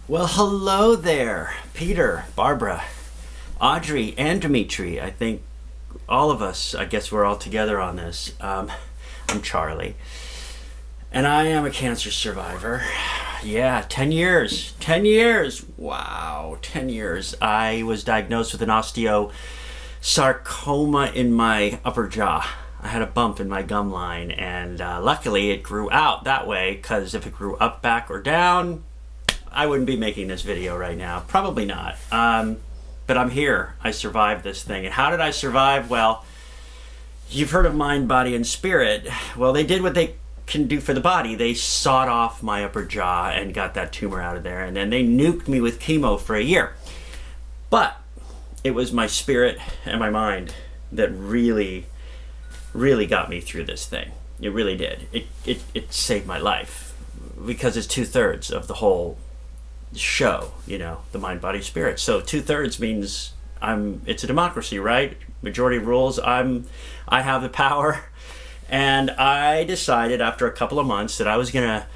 Well, hello there, Peter, Barbara, Audrey, and Dimitri. I think all of us, I guess we're all together on this. I'm Charlie, and I am a cancer survivor. Yeah, 10 years. 10 years. Wow, 10 years. I was diagnosed with an osteosarcoma in my upper jaw. I had a bump in my gum line, and luckily it grew out that way, because if it grew up, back, or down, I wouldn't be making this video right now. Probably not. But I'm here. I survived this thing. And how did I survive? Well, you've heard of mind, body, and spirit. Well, they did what they can do for the body. They sawed off my upper jaw and got that tumor out of there. And then they nuked me with chemo for a year. But it was my spirit and my mind that really got me through this thing. It really did. It saved my life, because it's 2/3 of the whole show, the mind, body, spirit. So 2/3 means it's a democracy, right? Majority rules. I have the power. And I decided after a couple of months that I was gonna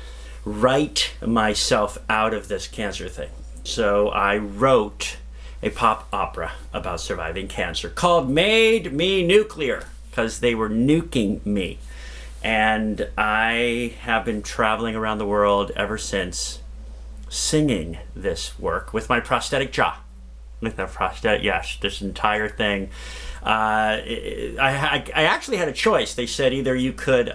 write myself out of this cancer thing. So I wrote a pop opera about surviving cancer called Made Me Nuclear, because they were nuking me. And I have been traveling around the world ever since, singing this work with my prosthetic jaw. With that prosthetic, yes, this entire thing. I actually had a choice. They said either you could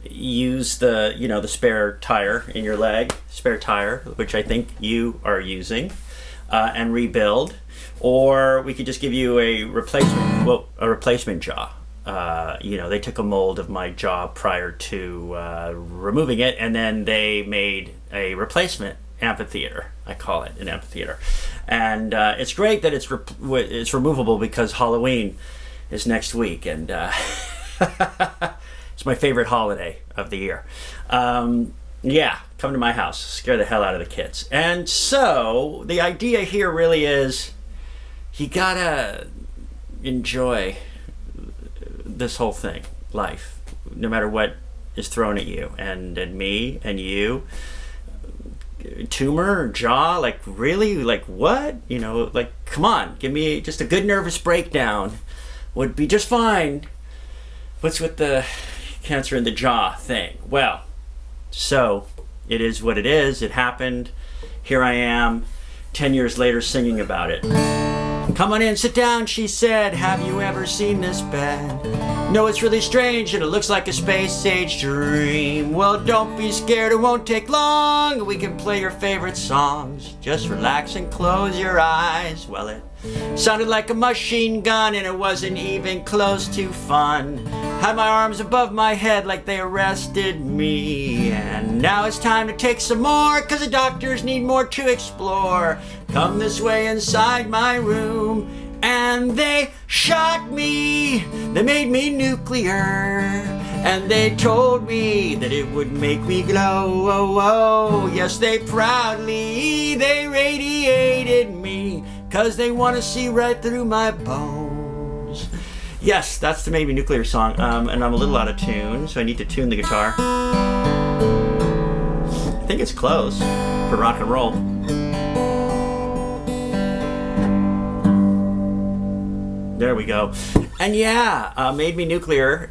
use the spare tire in your leg, spare tire, which I think you are using, and rebuild, or we could just give you a replacement jaw. They took a mold of my jaw prior to removing it, and then they made a replacement amphitheater. I call it an amphitheater. And it's great that it's removable, because Halloween is next week, and it's my favorite holiday of the year. Come to my house, scare the hell out of the kids. And so the idea here really is, you gotta enjoy this whole thing, life, no matter what is thrown at you, and me and you. Tumor, jaw, really, what? Come on, give me just a good nervous breakdown would be just fine. What's with the cancer in the jaw thing? Well, so it is what it is. It happened. Here I am 10 years later singing about it. Come on in, sit down, she said. Have you ever seen this bed? No, it's really strange, and it looks like a space-age dream. Well, don't be scared, it won't take long. We can play your favorite songs. Just relax and close your eyes. Well, it sounded like a machine gun, and it wasn't even close to fun. Had my arms above my head like they arrested me. And now it's time to take some more, 'cause the doctors need more to explore. Come this way inside my room. And they shot me, they made me nuclear, and they told me that it would make me glow. Oh, yes, they radiated me, 'cause they want to see right through my bones. Yes, that's the Made Me Nuclear song, and I'm a little out of tune, so I need to tune the guitar. I think it's close for rock and roll. There we go. And Made Me Nuclear.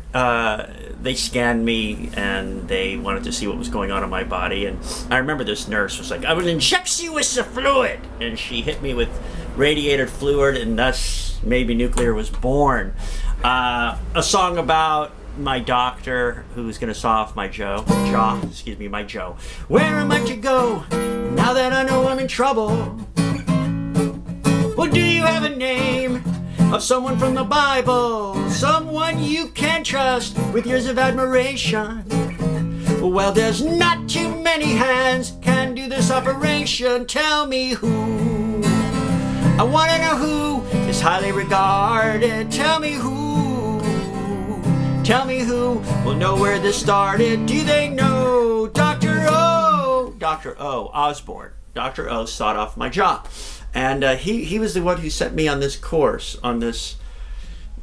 They scanned me, and they wanted to see what was going on in my body. And I remember this nurse was like, "I will inject you with some fluid." And she hit me with radiated fluid, and thus Made Me Nuclear was born. A song about my doctor who was going to saw off my jaw. Where am I to go now that I know I'm in trouble? Well, do you have a name of someone from the Bible, someone you can trust with years of admiration? Well, there's not too many hands can do this operation. Tell me who. I want to know who is highly regarded. Tell me who. Tell me who will know where this started. Do they know Dr. O? Dr. O. Osborne. Dr. O sawed off my jaw. And he was the one who sent me on this course, on this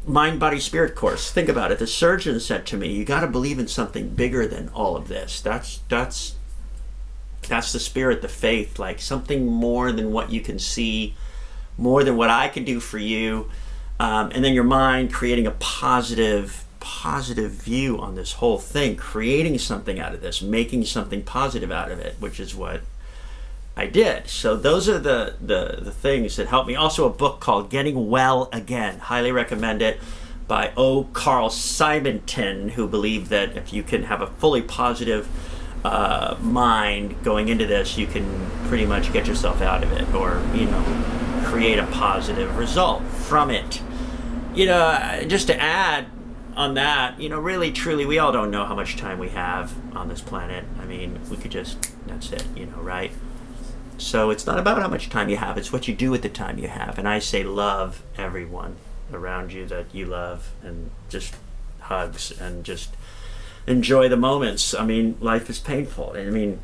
mind, body, spirit course. Think about it. The surgeon said to me, you got to believe in something bigger than all of this. That's That's the spirit, the faith, like something more than what you can see, more than what I can do for you. And then your mind creating a positive view on this whole thing, creating something out of this, making something positive out of it, which is what I did. So those are the things that helped me. Also a book called Getting Well Again. Highly recommend it, by Carl Simonton, who believed that if you can have a fully positive mind going into this, you can pretty much get yourself out of it, or, create a positive result from it. Just to add on that, really, truly, we all don't know how much time we have on this planet. I mean, we could that's it, right? So it's not about how much time you have, it's what you do with the time you have. And I say love everyone around you that you love, and just hugs, and just enjoy the moments. I mean, life is painful. I mean,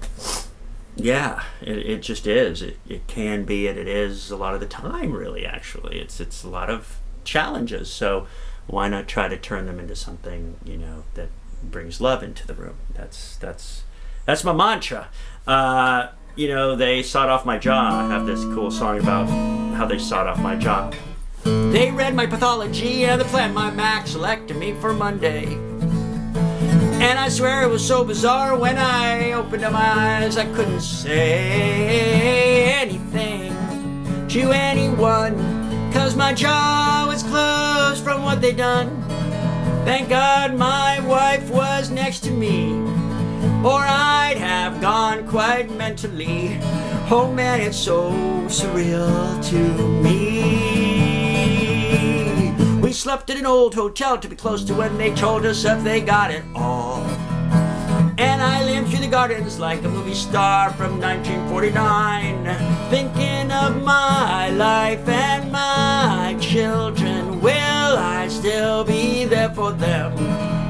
yeah, it just is. It can be, and it is a lot of the time, really, actually. It's a lot of challenges. So why not try to turn them into something, that brings love into the room? That's my mantra. They sawed off my jaw. I have this cool song about how they sawed off my jaw. They read my pathology and they planned my maxillectomy for Monday. And I swear it was so bizarre, when I opened up my eyes I couldn't say anything to anyone, 'cause my jaw was closed from what they done. Thank God my wife was next to me, or I'd have gone quite mentally. Oh man, it's so surreal to me. We slept in an old hotel to be close to when they told us if they got it all. And I limped through the gardens like a movie star from 1949, thinking of my life and my children. Will I still be there for them?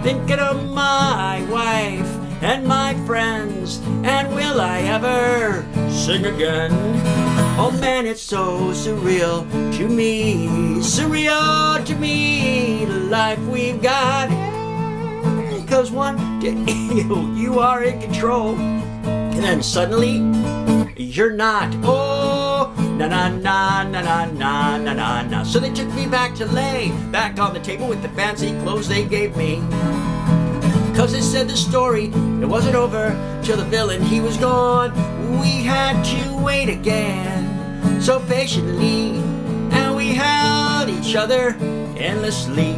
Thinking of my wife and my friends, and will I ever sing again? Oh man, it's so surreal to me, surreal to me, the life we've got. 'Cause one day you are in control, and then suddenly you're not. Oh, na na na na na na na na na. So they took me back to lay back on the table with the fancy clothes they gave me. 'Cause they said the story, it wasn't over till the villain, he was gone. We had to wait again, so patiently, and we held each other endlessly,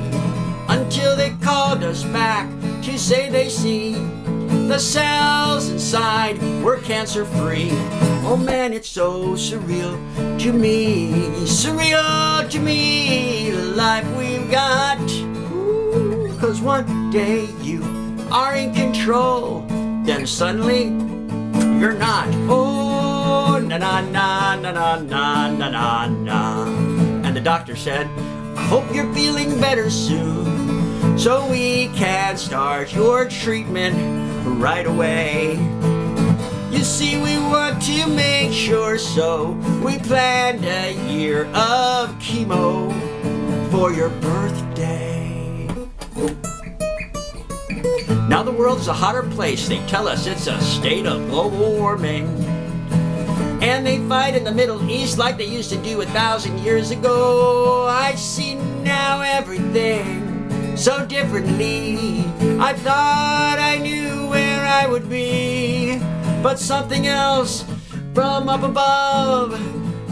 until they called us back to say they see the cells inside were cancer-free. Oh man, it's so surreal to me, surreal to me, the life we've got. Ooh, 'cause one day you are in control, then suddenly you're not. Oh, na na na na na na na na na. And the doctor said, I hope you're feeling better soon, so we can start your treatment right away. You see, we want to make sure, so we planned a year of chemo for your birthday. Now the world is a hotter place. They tell us it's a state of global warming. And they fight in the Middle East like they used to do 1,000 years ago. I see now everything so differently. I thought I knew where I would be, but something else from up above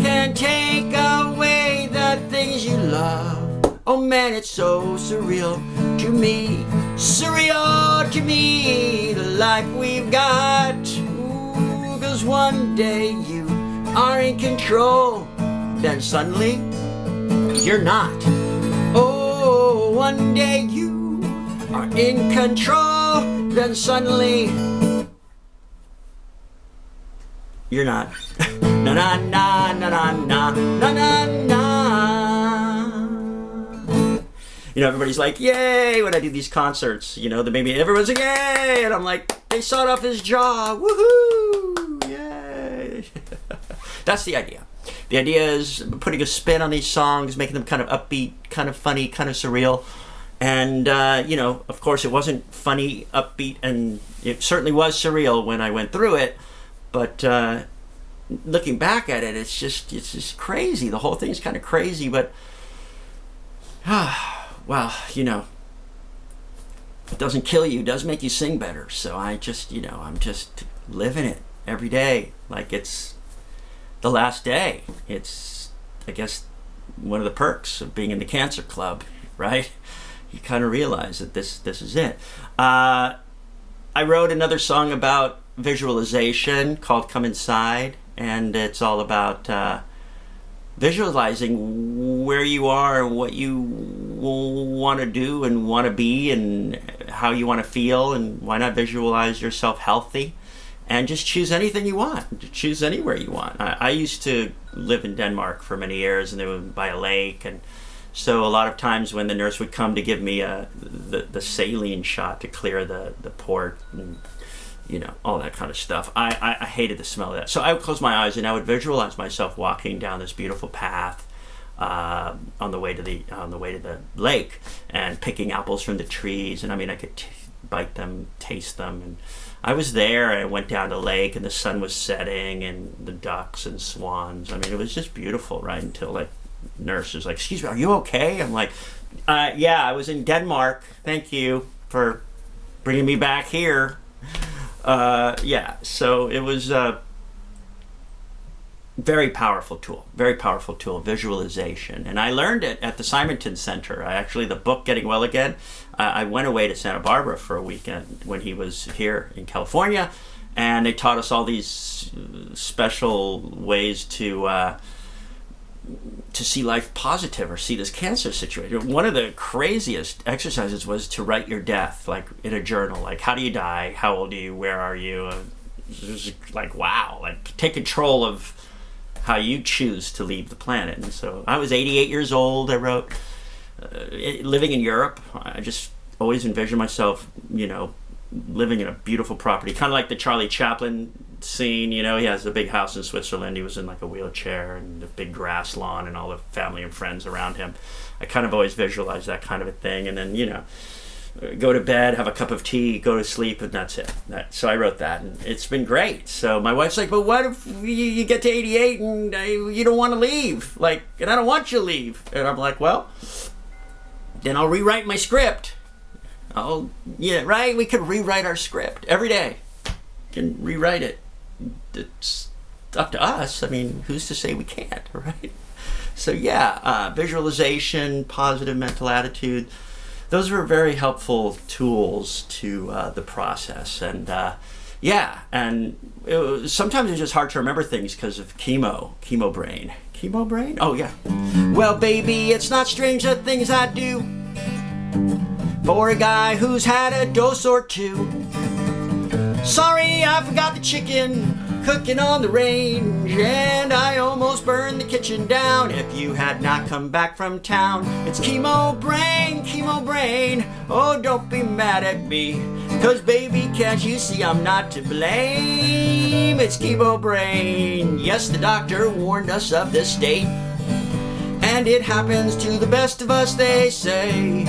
can take away the things you love. Oh man, it's so surreal to me, surreal to me, the life we've got. Ooh, 'cause one day you are in control, then suddenly you're not. Oh, one day you are in control, then suddenly you're not. Na na na na na na na na na. Everybody's like, yay, when I do these concerts, maybe everyone's like, yay, and I'm like, they sawed off his jaw, woohoo, yay. That's the idea. The idea is putting a spin on these songs, making them kind of upbeat, kind of funny, kind of surreal. And, of course, it wasn't funny, upbeat, and it certainly was surreal when I went through it. But looking back at it, it's just crazy. The whole thing's kind of crazy, but well, you know, it doesn't kill you, it does make you sing better. So I just, you know, I'm just living it every day like it's the last day. It's, I guess, one of the perks of being in the Cancer Club, right? You kind of realize that this is it. I wrote another song about visualization called Come Inside, and it's all about visualizing where you are and what you want to do and want to be and how you want to feel, and why not visualize yourself healthy and just choose anything you want. Choose anywhere you want. I used to live in Denmark for many years, and they were by a lake, and so a lot of times when the nurse would come to give me the saline shot to clear the port and, you know, all that kind of stuff, I hated the smell of that. So I would close my eyes and I would visualize myself walking down this beautiful path on the way to the lake and picking apples from the trees. And I mean, I could bite them, taste them, and I was there. And I went down the lake and the sun was setting and the ducks and swans. I mean, it was just beautiful, right? Until like nurse was like, "Excuse me, are you okay?" I'm like, "Yeah, I was in Denmark. Thank you for bringing me back here." Yeah, so it was a very powerful tool, visualization. And I learned it at the Simonton Center. The book Getting Well Again, I went away to Santa Barbara for a weekend when he was here in California, and they taught us all these special ways to see life positive or see this cancer situation. One of the craziest exercises was to write your death, like in a journal, like how do you die, how old are you, where are you. It was like, wow, like take control of how you choose to leave the planet. And so I was 88 years old. I wrote living in Europe. I just always envisioned myself, you know, living in a beautiful property, kind of like the Charlie Chaplin scene. You know, he has a big house in Switzerland. He was in like a wheelchair and a big grass lawn and all the family and friends around him. I kind of always visualized that kind of a thing. And then, you know, go to bed, have a cup of tea, go to sleep, and that's it. So I wrote that, and it's been great. So my wife's like, "But what if you get to 88 and you don't want to leave? Like, and I don't want you to leave." And I'm like, "Well, then I'll rewrite my script." Right? We could rewrite our script every day. We can rewrite it. It's up to us. I mean, who's to say we can't, right? So yeah, visualization, positive mental attitude, those were very helpful tools to the process. And yeah, and sometimes it's just hard to remember things because of chemo brain. Chemo brain? Oh yeah. Well, baby, it's not strange the things I do for a guy who's had a dose or two. Sorry, I forgot the chicken cooking on the range, and I almost burned the kitchen down if you had not come back from town. It's chemo brain, oh don't be mad at me, 'cause baby can't you see I'm not to blame. It's chemo brain, yes the doctor warned us of this state, and it happens to the best of us they say.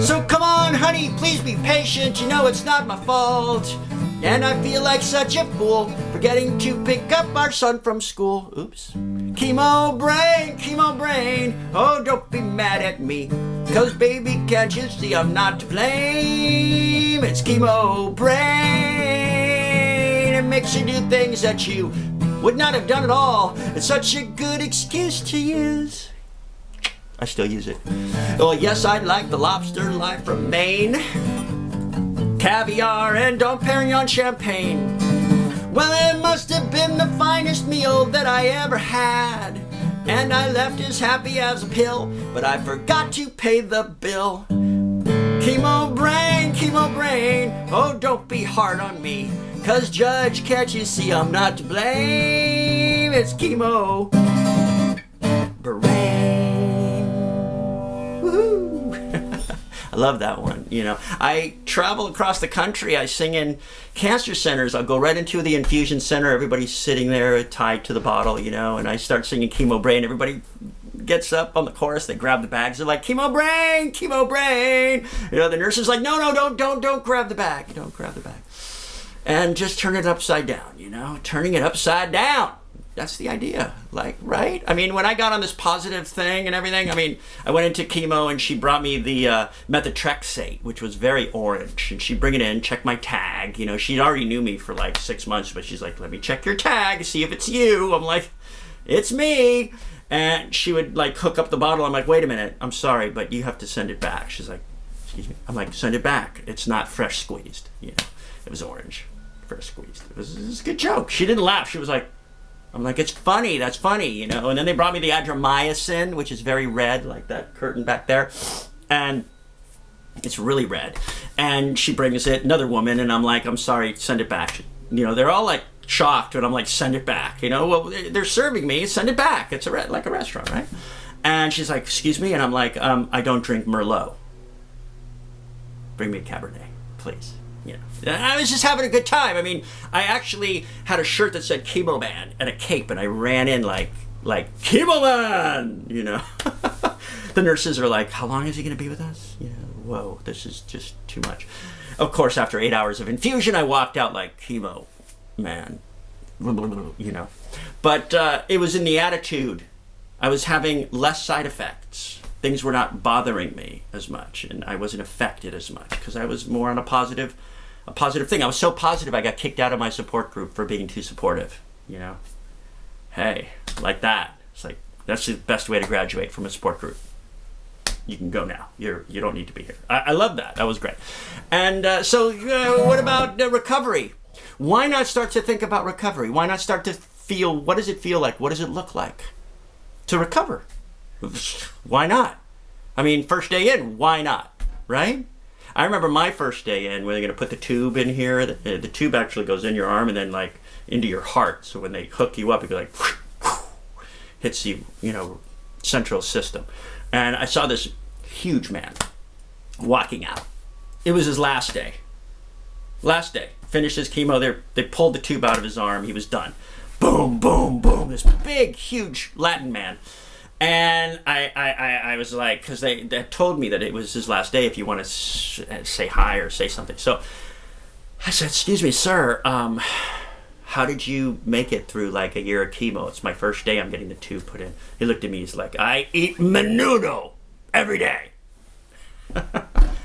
So come on honey, please be patient, you know it's not my fault. And I feel like such a fool forgetting to pick up our son from school. Oops. Chemo brain, oh don't be mad at me, 'cause baby can't you see I'm not to blame. It's chemo brain, it makes you do things that you would not have done at all. It's such a good excuse to use. I still use it. Oh yes, I'd like the lobster life from Maine, caviar and Dom Perignon champagne. Well, it must have been the finest meal that I ever had, and I left as happy as a pill, but I forgot to pay the bill. Chemo brain, oh don't be hard on me, 'cause judge, can't you see I'm not to blame. It's chemo brain. Woohoo! I love that one. You know, I travel across the country. I sing in cancer centers. I'll go right into the infusion center. Everybody's sitting there tied to the bottle, you know, and I start singing chemo brain. Everybody gets up on the chorus. They grab the bags. They're like, chemo brain. You know, the nurse is like, no, don't grab the bag. Don't grab the bag. and just turn it upside down, you know, turning it upside down. That's the idea, like, right? I mean, when I got on this positive thing and everything, I mean, I went into chemo and she brought me the methotrexate, which was very orange. And she'd bring it in, check my tag. You know, she already knew me for like 6 months, but she's like, let me check your tag, see if it's you. I'm like, it's me. And she would like hook up the bottle. I'm like, wait a minute, I'm sorry, but you have to send it back. She's like, excuse me. I'm like, send it back. It's not fresh squeezed. You know, it was orange, fresh squeezed. It was a good joke. She didn't laugh. She was like, I'm like, it's funny, that's funny, you know. And then they brought me the adromycin, which is very red, like that curtain back there. And it's really red. And she brings it, another woman, and I'm like, I'm sorry, send it back. You know, they're all like shocked, and I'm like, send it back. You know, well, they're serving me, send it back. It's like a restaurant, right? And she's like, excuse me? And I'm like, I don't drink Merlot. Bring me a Cabernet, please. You know, I was just having a good time. I mean, I actually had a shirt that said Chemo Man and a cape, and I ran in like Chemo Man, you know. The nurses are like, how long is he going to be with us? You know, whoa, this is just too much. Of course, after 8 hours of infusion, I walked out like Chemo Man, you know. But it was in the attitude. I was having less side effects. Things were not bothering me as much, and I wasn't affected as much because I was more on a positive thing. I was so positive I got kicked out of my support group for being too supportive, you know. Hey, like that. It's like, that's the best way to graduate from a support group. You can go now. You don't need to be here. I love that. That was great. And so what about recovery? Why not start to think about recovery? Why not start to feel, what does it feel like? What does it look like to recover? Why not? I mean, first day in, why not? Right? I remember my first day in, where they're going to put the tube in here. The tube actually goes in your arm and then like into your heart. So when they hook you up, it goes like, hits you, you know, central system. And I saw this huge man walking out. It was his last day. Last day. Finished his chemo. They pulled the tube out of his arm. He was done. Boom, boom, boom. This big, huge Latin man. And I was like, because they told me that it was his last day if you want to say hi or say something. So I said, excuse me, sir, how did you make it through like a year of chemo? It's my first day, I'm getting the tube put in. He looked at me, he's like, I eat menudo every day.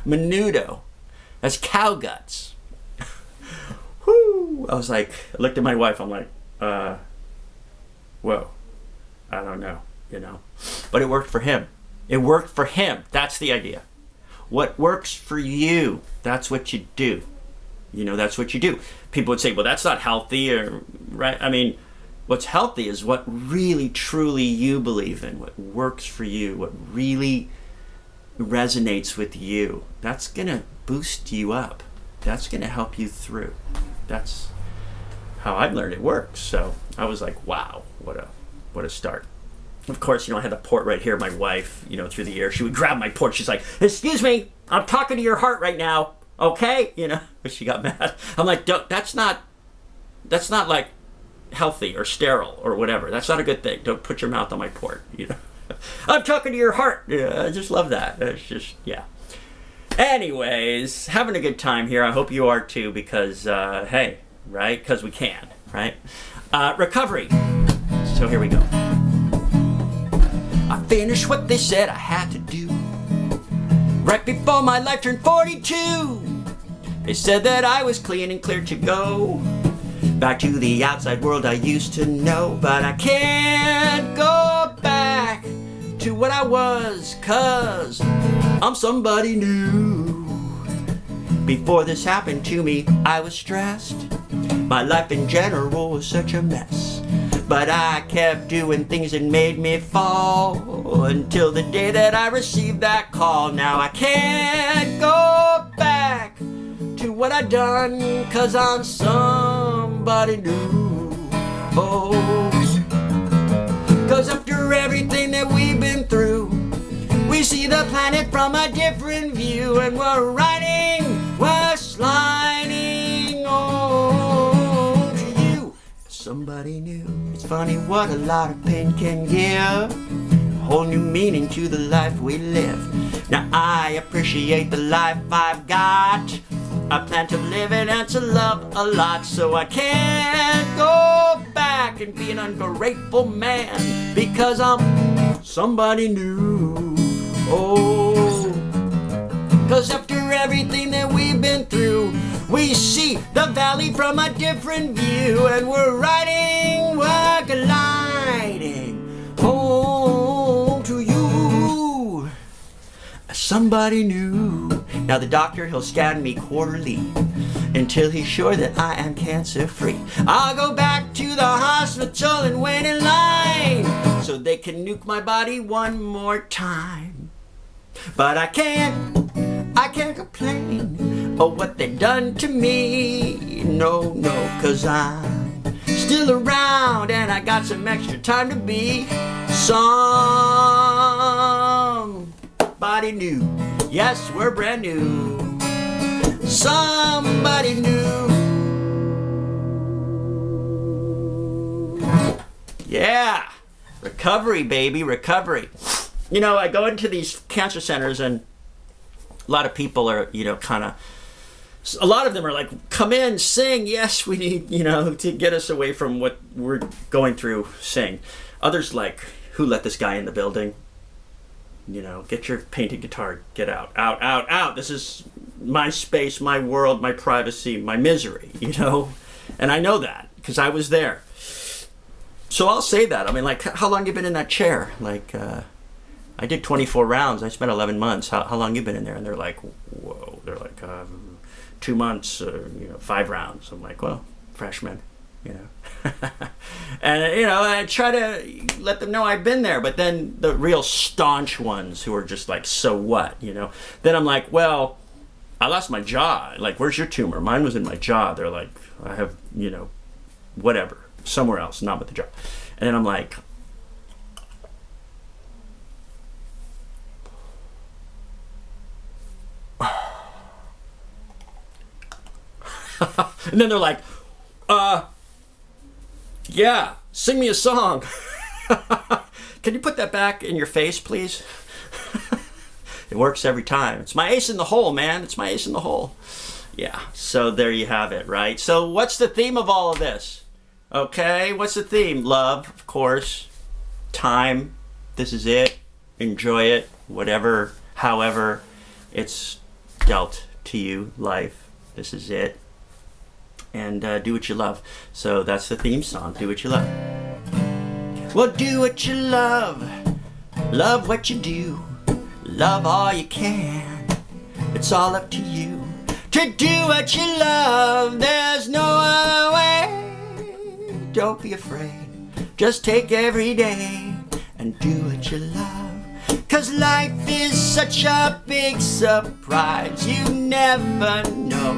Menudo. That's cow guts. Whoo! I was like, I looked at my wife, I'm like, whoa, I don't know. You know, but it worked for him. It worked for him. That's the idea. What works for you, that's what you do. You know, that's what you do. People would say, well, that's not healthy, or right? I mean, what's healthy is what really, truly you believe in, what works for you, what really resonates with you. That's going to boost you up. That's going to help you through. That's how I've learned it works. So I was like, wow, what a start. Of course, you know, I had the port right here. My wife, you know, through the ear, she would grab my port. She's like, excuse me, I'm talking to your heart right now. Okay? You know, but she got mad. I'm like, that's not like healthy or sterile or whatever. That's not a good thing. Don't put your mouth on my port, you know. I'm talking to your heart. Yeah, I just love that. It's just, yeah. Anyways, having a good time here. I hope you are too, because, hey, right? Because we can, right? Recovery. So here we go. I finished what they said I had to do right before my life turned 42. They said that I was clean and clear to go back to the outside world I used to know. But I can't go back to what I was, 'cause I'm somebody new. Before this happened to me, I was stressed. My life in general was such a mess. But I kept doing things that made me fall until the day that I received that call. Now I can't go back to what I done, 'cause I'm somebody new. Oh, 'cause after everything that we've been through, we see the planet from a different view, and we're sliding on to you. Somebody new. It's funny what a lot of pain can give, a whole new meaning to the life we live. Now I appreciate the life I've got. I plan to live it and to love a lot, so I can't go back and be an ungrateful man because I'm somebody new. Oh, 'cause after everything that we've been through, we see the valley from a different view, and we're riding, we're gliding home to you as somebody new. Now the doctor, he'll scan me quarterly until he's sure that I am cancer free. I'll go back to the hospital and wait in line so they can nuke my body one more time. But I can't complain of what they done to me. No, 'cause I'm still around and I got some extra time to be somebody new. Yes, we're brand new. Somebody new. Yeah. Recovery, baby, recovery. You know, I go into these cancer centers and a lot of people are, a lot of them are like, come in, sing. Yes, we need, to get us away from what we're going through, sing. Others like, who let this guy in the building? Get your painted guitar, get out, out, out, out. This is my space, my world, my privacy, my misery, And I know that because I was there. So I'll say that. I mean, like, how long you been in that chair? Like, I did 24 rounds. I spent 11 months. How long you been in there? And they're like, whoa. They're like, 2 months, 5 rounds. I'm like, well, freshman, And, I try to let them know I've been there. But then the real staunch ones who are just like, so what, Then I'm like, well, I lost my jaw. Like, where's your tumor? Mine was in my jaw. They're like, I have, whatever, somewhere else, not with the jaw. And then I'm like, and then they're like, yeah, sing me a song. Can you put that back in your face, please? It works every time. It's my ace in the hole, man. It's my ace in the hole. Yeah, so there you have it, right? So what's the theme of all of this? Okay, what's the theme? Love, of course. Time. This is it. Enjoy it. Whatever, however it's dealt to you. Life. This is it. And do what you love. So that's the theme song. Do what you love. Well, do what you love. Love what you do. Love all you can. It's all up to you. To do what you love. There's no other way. Don't be afraid. Just take every day and do what you love. 'Cause life is such a big surprise. You never know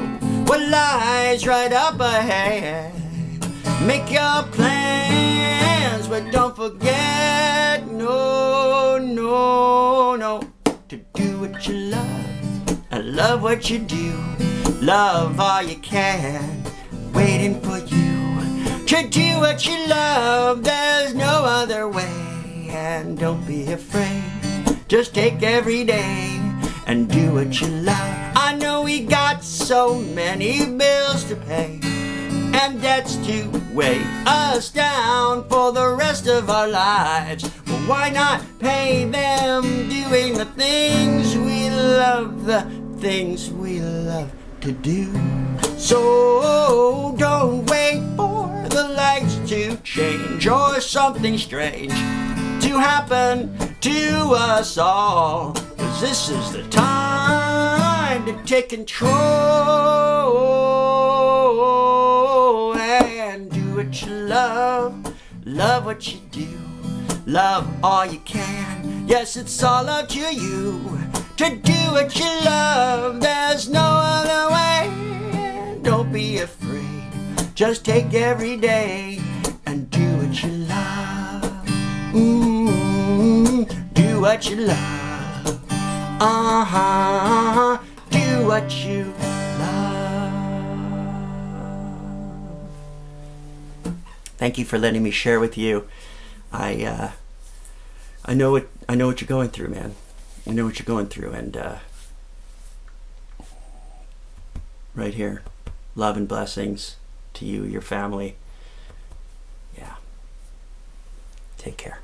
what lies right up ahead. Make your plans, but don't forget, no, to do what you love and love what you do. Love all you can, waiting for you. To do what you love, there's no other way. And don't be afraid, just take every day and do what you love. I know we got so many bills to pay and debts to weigh us down for the rest of our lives. Well, why not pay them doing the things we love, the things we love to do? So don't wait for the lights to change or something strange to happen to us all. 'Cause this is the time to take control and do what you love. Love what you do. Love all you can. Yes, it's all up to you. To do what you love, there's no other way. Don't be afraid. Just take every day and do what you love. Do what you love. Do what you love. Thank you for letting me share with you. I know what you're going through, man. I know what you're going through, and right here. Love and blessings to you, your family. Yeah. Take care.